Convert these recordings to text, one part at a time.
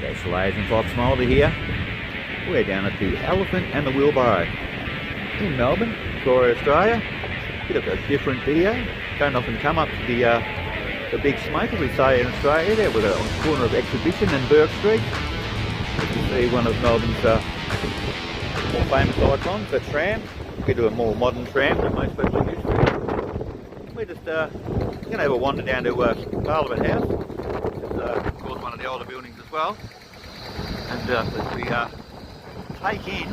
That's Lays and Fox Mulder here. We're down at the Elephant and the Wheelbarrow in Melbourne, Victoria, Australia. Bit of a different video. Don't often come up to the big smoke, as we say in Australia, there with on the corner of Exhibition and Burke Street. You can see one of Melbourne's more famous icons, the tram. A bit of a more modern tram than most people are used to. We're just going to have a wander down to Parliament House. It's of course one of the older buildings as well. And as we take in,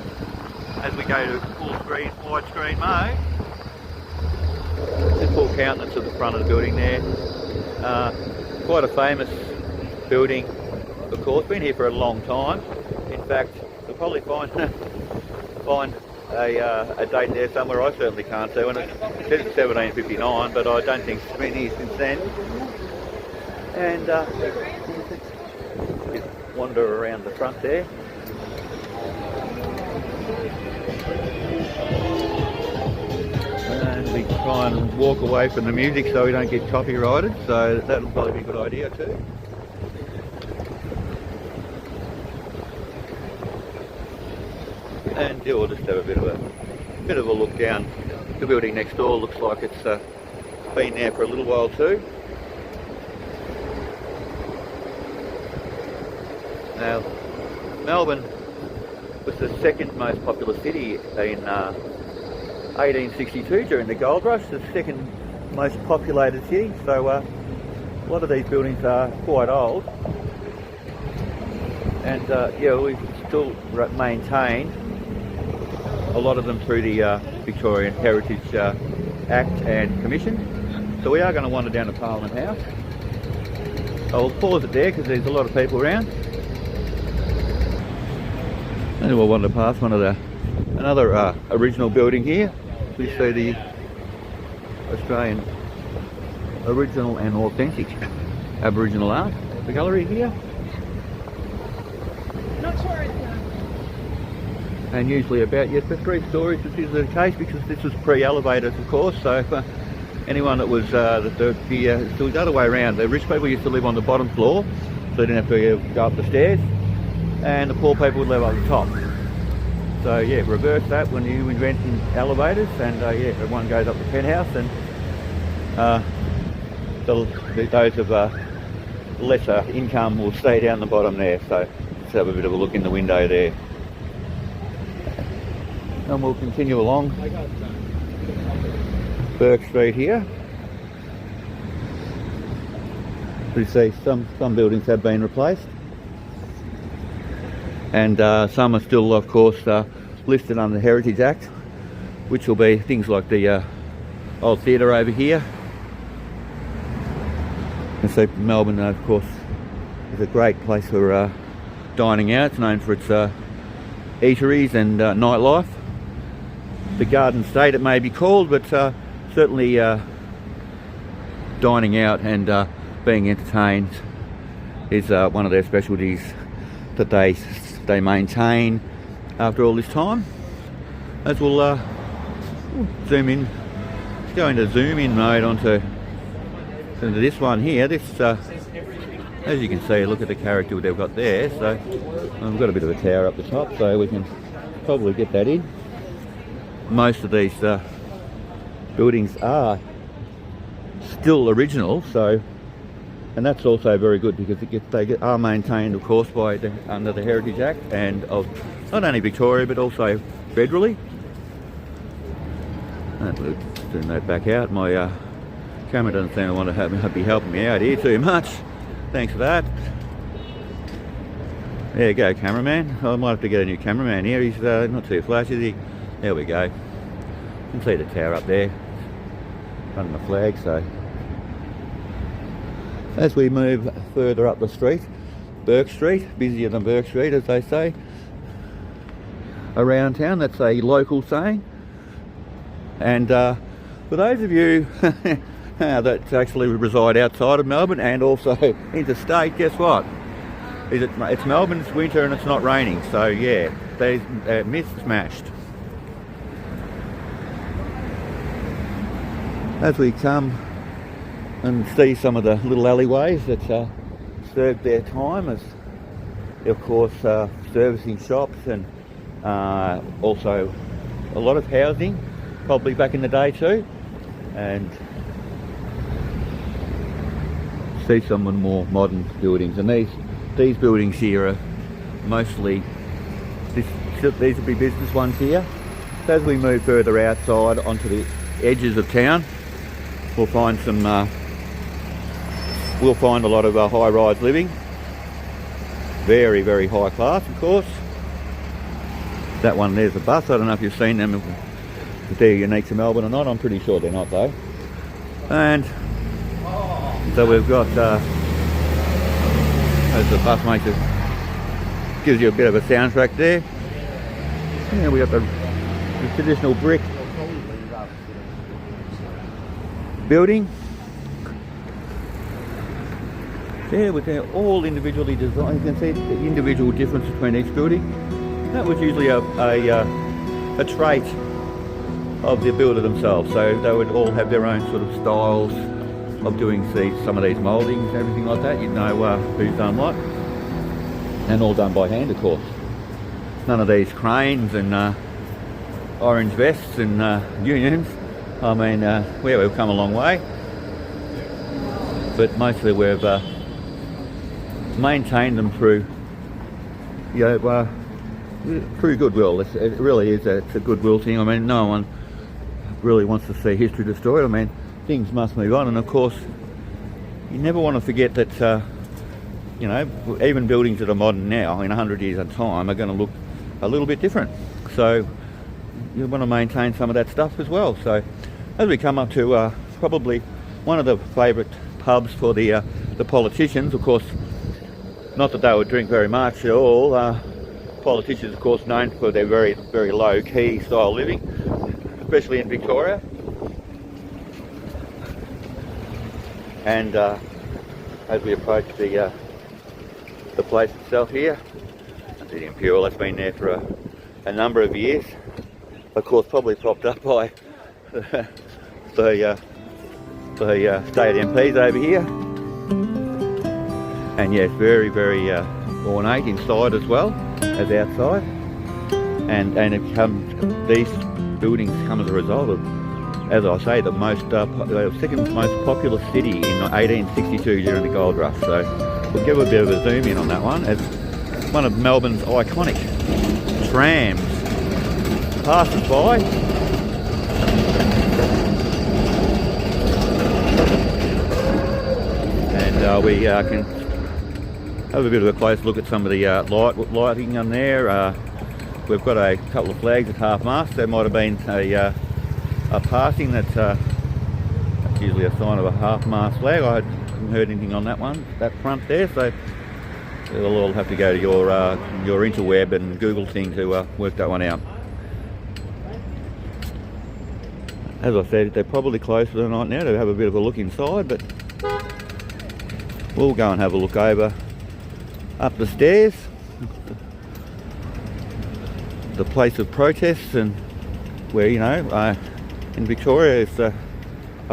as we go to full screen, widescreen mode, just full countenance at the front of the building there. Quite a famous building, of course, been here for a long time. In fact, you'll probably find a date there somewhere. I certainly can't see one. It says it's 1759, but I don't think it's been here since then. And just wander around the front there. And we try and walk away from the music so we don't get copyrighted, so that'll probably be a good idea too. And yeah, we'll just have a bit of a look down. The building next door looks like it's been there for a little while too. Now, Melbourne was the second most popular city in 1862 during the gold rush, the second most populated city. So a lot of these buildings are quite old, and yeah, we still maintain a lot of them through the Victorian Heritage Act and Commission. So we are going to wander down to Parliament House. I'll pause it there because there's a lot of people around. And we'll wander past another original building here. We see the Australian original and authentic Aboriginal art. The gallery here. Not sure it's And usually about, yes, for 3 stories this is the case, because this was pre-elevators, of course. So anyone that was it was the other way around. The rich people used to live on the bottom floor, so they didn't have to go up the stairs, and the poor people would live up the top. So yeah, reverse that when you invent elevators, and yeah, everyone goes up the penthouse, and those of lesser income will stay down the bottom there. So let's have a bit of a look in the window there. And we'll continue along Burke Street here. We see some buildings have been replaced, and some are still, of course, listed under the Heritage Act, which will be things like the old theatre over here. And so Melbourne, of course, is a great place for dining out. It's known for its eateries and nightlife. The Garden State it may be called, but certainly dining out and being entertained is one of their specialties that they maintain after all this time. As we'll zoom in, let's go into zoom in mode onto this one here. This, as you can see, look at the character they've got there. So we've got a bit of a tower up the top, so we can probably get that in. Most of these buildings are still original, so, and that's also very good because they are maintained, of course, under the Heritage Act and of not only Victoria but also federally. And we'll turn that back out. My camera doesn't seem to want to be helping me out here too much. Thanks for that. There you go, cameraman. I might have to get a new cameraman here. He's not too flashy, is he? There we go. You can see the tower up there, running the flag. So as we move further up the street, Burke Street, busier than Burke Street, as they say around town. That's a local saying. And for those of you that actually reside outside of Melbourne and also interstate, guess what? It's Melbourne's winter and it's not raining. So yeah, they myth smashed. As we come and see some of the little alleyways that served their time as of course, servicing shops, and also a lot of housing, probably back in the day too. And see some more modern buildings, and these buildings here are mostly these will be business ones here. So as we move further outside onto the edges of town, we'll find some a lot of high-rise living, very, very high class, of course. That one there's a bus. I don't know if you've seen them, if they're unique to Melbourne or not. I'm pretty sure they're not though. And so we've got, as the bus makes it, gives you a bit of a soundtrack there. Yeah, we got the traditional brick building. There, with they're all individually designed. You can see the individual difference between each building. That was usually a trait of the builder themselves. So they would all have their own sort of styles of doing some of these mouldings and everything like that. You'd know who's done what, and all done by hand, of course. None of these cranes and orange vests and unions. I mean, we've come a long way, but mostly we've maintained them through, through goodwill. It really is. It's a goodwill thing. I mean, no one really wants to see history destroyed. I mean, things must move on, and of course you never want to forget that even buildings that are modern now in 100 years of time are going to look a little bit different, so you want to maintain some of that stuff as well. So as we come up to probably one of the favourite pubs for the politicians, of course, not that they would drink very much at all. Politicians, of course, known for their very, very low key style living, especially in Victoria. And as we approach the place itself here, the Imperial, that's been there for a number of years. Of course, probably propped up by the state MPs over here. And yes, very, very ornate inside as well as outside. And these buildings come as a result of, as I say, the second most populous city in 1862 during the gold rush. So we'll give a bit of a zoom in on that one, as one of Melbourne's iconic trams passes by. And we can have a bit of a close look at some of the lighting on there. We've got a couple of flags at half mast. There might have been a passing that's usually a sign of a half mast flag. I hadn't heard anything on that one, that front there, so we'll all have to go to your interweb and Google thing to work that one out. As I said, they're probably closed for the night now to have a bit of a look inside, but we'll go and have a look over up the stairs, the place of protests, and where, in Victoria it's a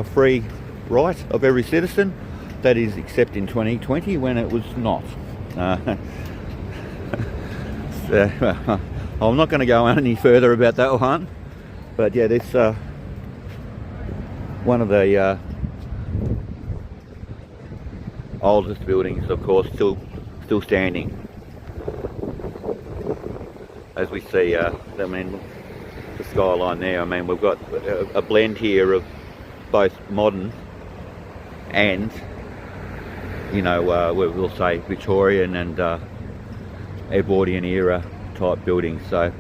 free right of every citizen. That is, except in 2020 when it was not. I'm not going to go any further about that one, but yeah, this one of the oldest buildings, of course, still standing. As we see, the skyline there. I mean, we've got a blend here of both modern and, we'll say Victorian and Edwardian era type buildings. So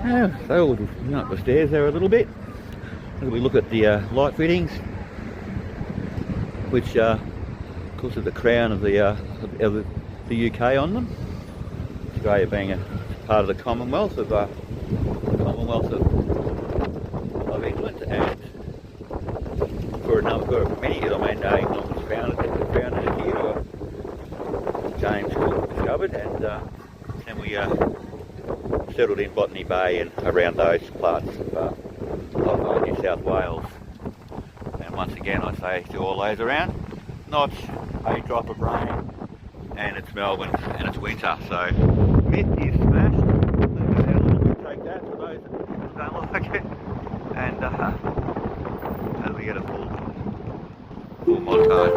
we'll just up the stairs there a little bit. As we look at the light fittings, which of course are the crown of the UK on them. Australia being a part of the Commonwealth of England, and for many years, England was founded it here. James Cook discovered, and then we settled in Botany Bay and around those parts of New South Wales. And once again, I say to all those around, not a drop of rain and it's Melbourne and it's winter, so myth is smashed. So how long will take that for those that don't like it? And as we get a full montage.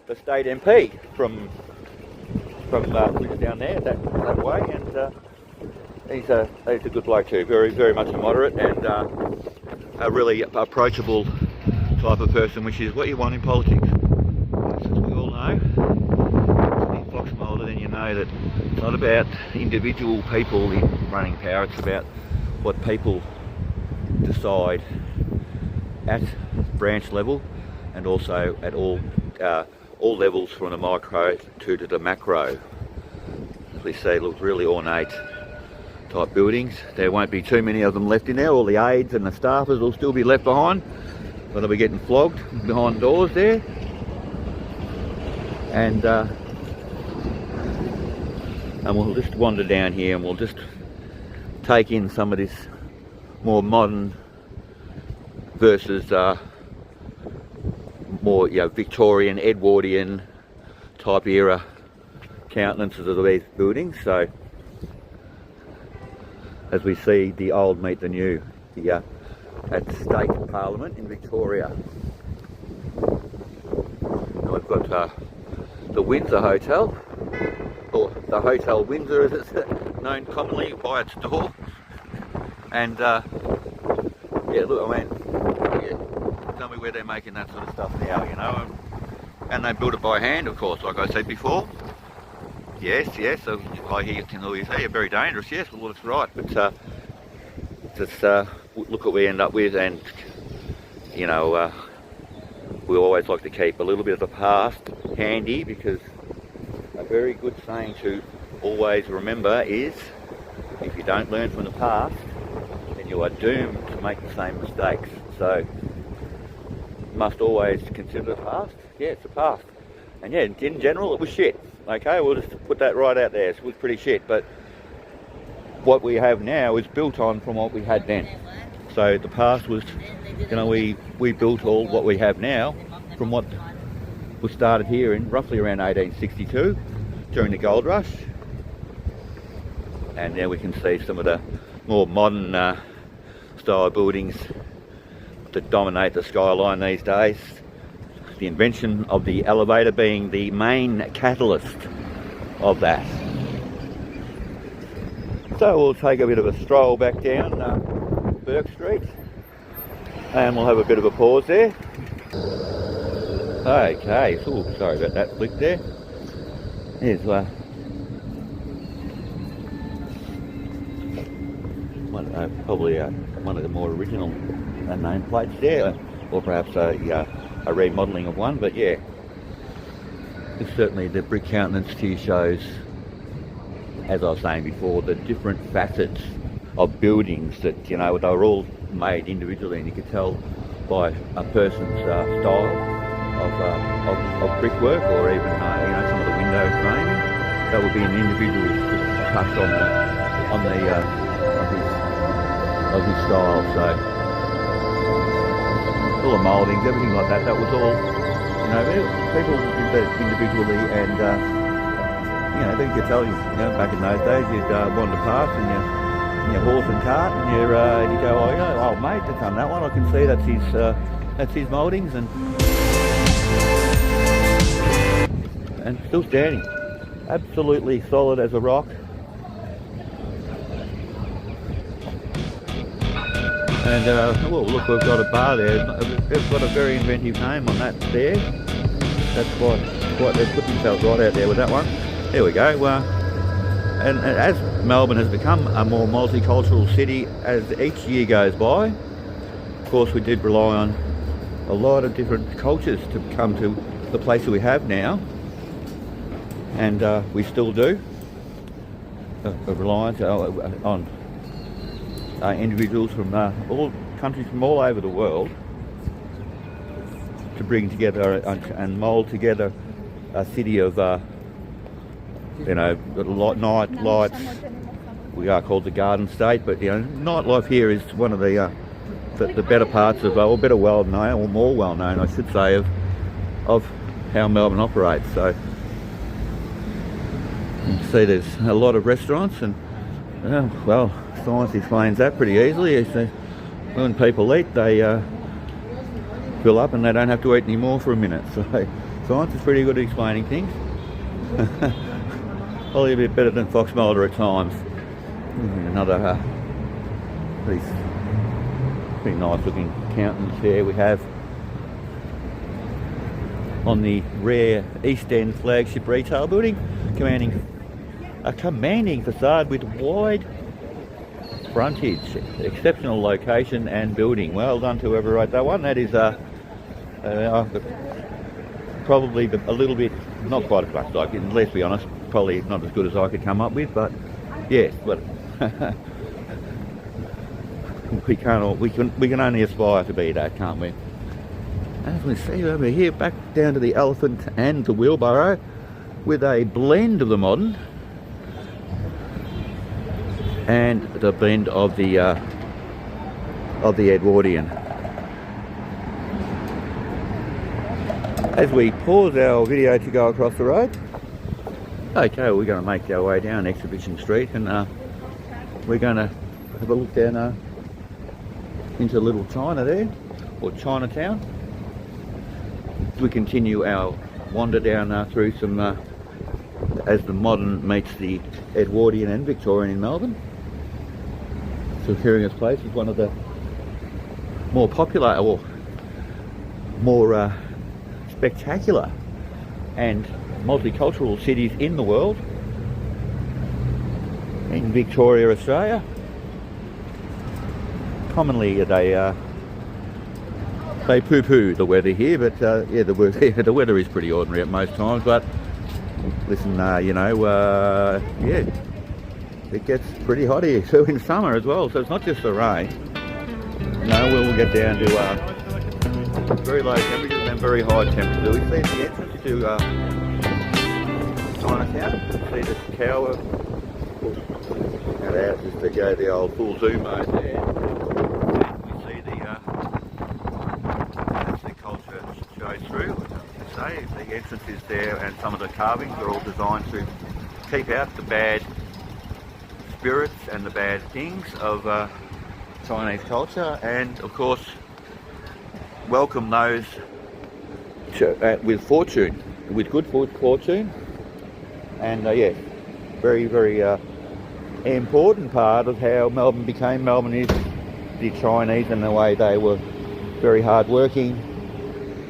The state MP from lives down there that way, and he's a good bloke too. Very much a moderate and a really approachable type of person, which is what you want in politics. As we all know, in Fox Mulder, then you know that it's not about individual people in running power. It's about what people decide at branch level and also at all levels, from the micro to the macro. We see, look, really ornate type buildings. There won't be too many of them left in there. All the aides and the staffers will still be left behind, but they'll be getting flogged behind doors there. And we'll just wander down here and we'll just take in some of this more modern versus more Victorian, Edwardian type era countenances of these buildings. So as we see the old meet the new at State Parliament in Victoria. And we've got the Windsor Hotel, or the Hotel Windsor as it's known commonly by its door. And yeah, look, I mean, tell me where they're making that sort of stuff now, and they build it by hand, of course, like I said before. Yes, I hear you say, very dangerous, yes, well, that's right, but just look what we end up with, and, we always like to keep a little bit of the past handy, because a very good saying to always remember is, if you don't learn from the past, then you are doomed to make the same mistakes. So, must always consider the past. Yeah, it's the past. And yeah, in general, it was shit. Okay, we'll just put that right out there. It was pretty shit, but what we have now is built on from what we had then. So the past was, we built all what we have now from what was started here in roughly around 1862 during the gold rush. And now we can see some of the more modern style buildings that dominate the skyline these days. The invention of the elevator being the main catalyst of that. So we'll take a bit of a stroll back down Burke Street, and we'll have a bit of a pause there. Okay, ooh, sorry about that flick there. Here's probably one of the more original nameplates there, or perhaps a remodelling of one, but yeah, it's certainly the brick countenance here shows, as I was saying before, the different facets of buildings that, they were all made individually, and you could tell by a person's style of brickwork, or even some of the window framing. That would be an individual touch of his style. So all the mouldings, everything like that, that was all, people did that individually, and, they could tell you, back in those days, you'd wander past and your horse and cart, and you go, oh mate, that's done that one, I can see that's his mouldings, and still standing, absolutely solid as a rock. And well, look, we've got a bar there. They've got a very inventive name on that there. That's quite they've put themselves right out there with that one. There we go. and as Melbourne has become a more multicultural city as each year goes by, of course we did rely on a lot of different cultures to come to the place that we have now, and we still do. A reliance on individuals from all countries from all over the world to bring together and mould together a city of night lights. We are called the Garden State, but nightlife here is one of the better parts of, or better well known, or more well known, I should say, of how Melbourne operates. So you can see there's a lot of restaurants, and well, science explains that pretty easily. When people eat, they fill up and they don't have to eat anymore for a minute. So science is pretty good at explaining things. Probably a bit better than Fox Mulder at times. Another pretty nice looking countenance there we have on the rare East End flagship retail building, commanding a commanding facade with wide frontage, exceptional location and building. Well done to whoever wrote that one. That is probably a little bit, not quite as much, like, let's be honest, probably not as good as I could come up with, but yes, but we can only aspire to be that, can't we? As we see over here, back down to the elephant and the wheelbarrow, with a blend of the modern and the blend of the Edwardian. As we pause our video to go across the road, okay, we're going to make our way down Exhibition Street, and we're going to have a look down into Little China there, or Chinatown. We continue our wander down through some, as the modern meets the Edwardian and Victorian in Melbourne. So Curious Place is one of the more popular or more spectacular and multicultural cities in the world, in Victoria, Australia. Commonly they poo-poo the weather here, but yeah, the weather is pretty ordinary at most times. But listen, yeah, it gets pretty hot here, so in summer as well. So it's not just the rain. We'll get down to very low temperatures and very high temperatures. We see the entrance to Chinatown. See the tower. Now just to go the old full zoom mode there. We see the culture shows through. Say the entrance is there, and some of the carvings are all designed to keep out the bad spirits and the bad things of Chinese culture, and of course welcome those with fortune, with good fortune. And yes, very, very important part of how Melbourne became Melbourne is the Chinese, and the way they were very hard working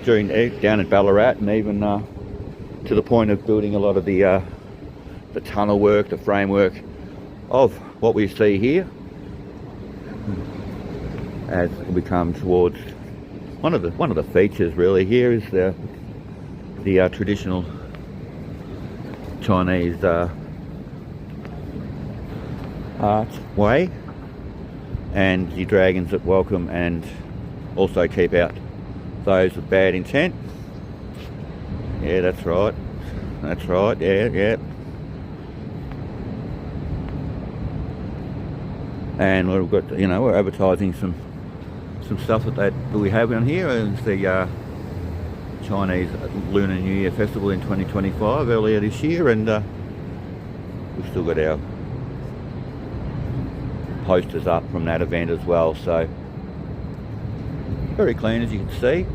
down at Ballarat, and even to the point of building a lot of the tunnel work, the framework of what we see here, as we come towards one of the features really here is the traditional Chinese archway, and the dragons that welcome and also keep out those with bad intent. Yeah, that's right. Yeah. And we've got, we're advertising some stuff that we have on here. It's the Chinese Lunar New Year Festival in 2025 earlier this year, and we've still got our posters up from that event as well. So very clean, as you can see.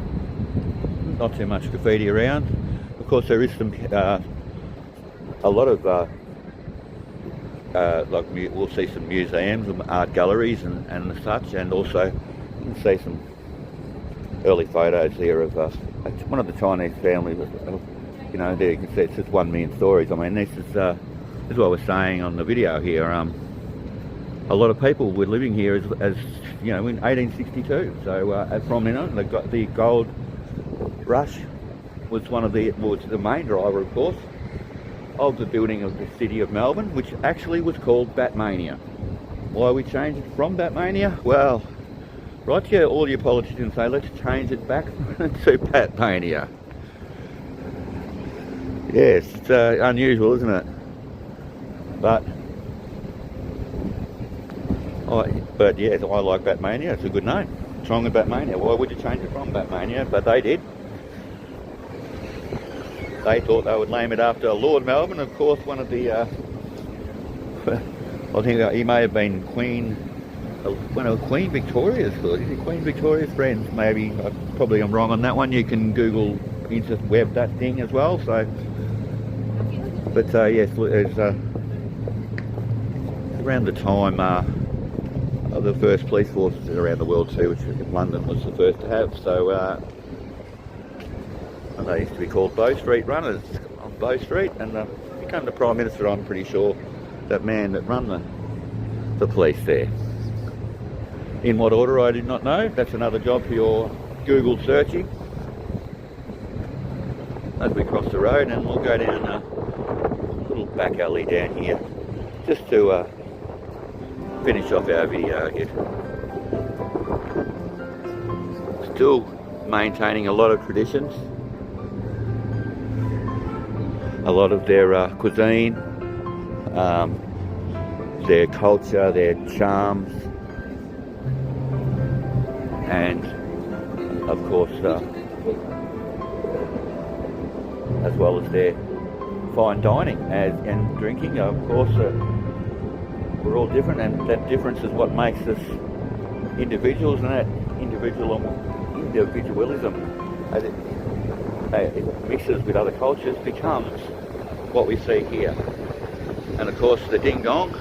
Not too much graffiti around. Of course, there is some a lot of we'll see some museums and art galleries and such, and also you can see some early photos here of one of the Chinese families. There you can see it's just 1 million stories. I mean, this is as what I was saying on the video here, a lot of people were living here as you know, in 1862. So from then on, the gold rush was the main driver, of course, of the building of the city of Melbourne, which actually was called Batmania. Why we changed it from Batmania? Well, right here, all your politicians say, let's change it back to Batmania. Yes, it's unusual, isn't it? But yes, I like Batmania. It's a good name. What's wrong with Batmania? Why would you change it from Batmania? But they did. They thought they would name it after Lord Melbourne, of course, one of the, I think he may have been one of Queen Victoria's, Queen Victoria's friends, maybe. Probably I'm wrong on that one. You can Google, interweb that thing as well. So, but yes, it's around the time of the first police forces around the world too, which London was the first to have. So, and they used to be called Bow Street runners on Bow Street, and became the Prime Minister, I'm pretty sure, that man that run the police there. In what order, I did not know. That's another job for your Google searching. As we cross the road, and we'll go down a little back alley down here, just to finish off our video here. Still maintaining a lot of traditions, a lot of their cuisine, their culture, their charms, and of course as well as their fine dining and drinking. Of course we're all different, and that difference is what makes us individuals, and that individualism, as it mixes with other cultures, becomes what we see here. And of course the ding dong.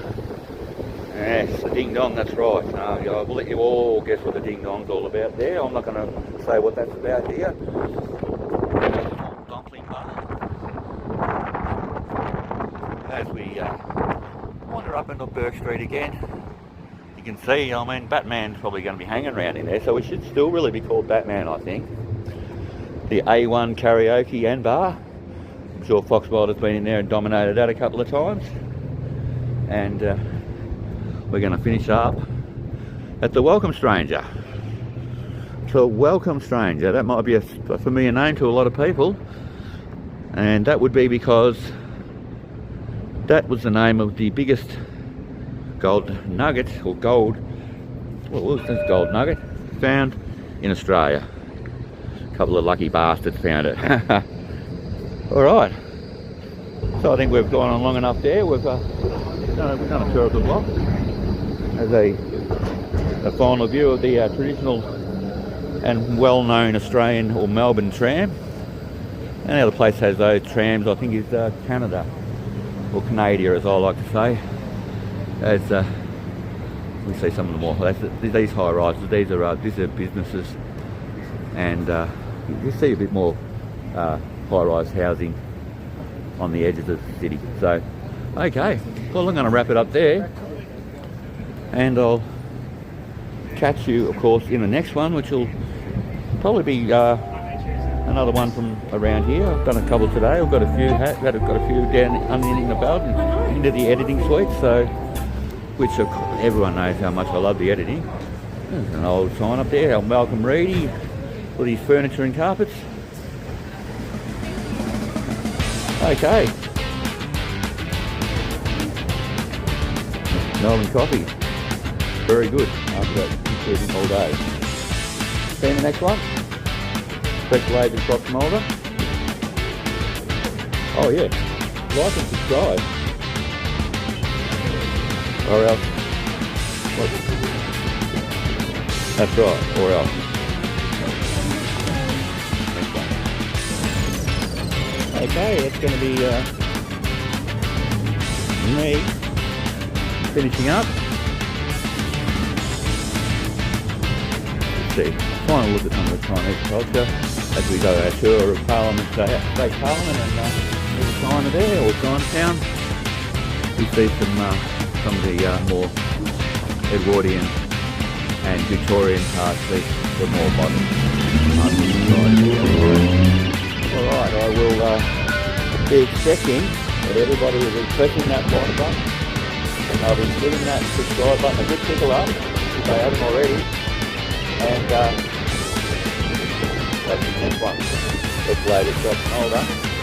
Yes, the ding dong, that's right. I'll let you all guess what the ding dong's all about there. I'm not going to say what that's about here. Dumpling bar. As we wander up into Burke Street again, you can see, I mean, Batman's probably going to be hanging around in there, so it should still really be called Batman, I think. The A1 karaoke and bar. I'm sure Foxwilder's been in there and dominated that a couple of times. And we're going to finish up at the Welcome Stranger. So Welcome Stranger, that might be a familiar name to a lot of people, and that would be because that was the name of the biggest gold nugget, or gold, what was this gold nugget, found in Australia. A couple of lucky bastards found it. Alright, so I think we've gone on long enough there. We've done a tour of the block as a final view of the traditional and well-known Australian or Melbourne tram. And the other place has those trams, I think, is Canada, or Canada as I like to say. As we see some of the more, these high rises, these are businesses, and you see a bit more high-rise housing on the edges of the city. So, okay, well, I'm going to wrap it up there, and I'll catch you, of course, in the next one, which will probably be another one from around here. I've done a couple today. I've got a few down in the belt into the editing suite, so which everyone knows how much I love the editing. There's an old sign up there, our Malcolm Reedy, with his furniture and carpets. Okay. Melbourne coffee. Very good after that eating all day. See you in the next one. Fresh Labour Crops Mulder. Oh yeah. Like and subscribe. Or else. What? That's right. Or else. Next one. Okay, that's going to be me finishing up. Let's see. Final look at some of the Chinese culture as we go our tour of Parliament, State Parliament, and there's a China there, or Chinatown. we see some of the more Edwardian and Victorian parts, the more modern parts of the site. Alright, I will be expecting that everybody will be pressing that like button, and they'll be giving that subscribe button a good tickle up if they haven't already, and that's the next one. It's latest shot Mulder.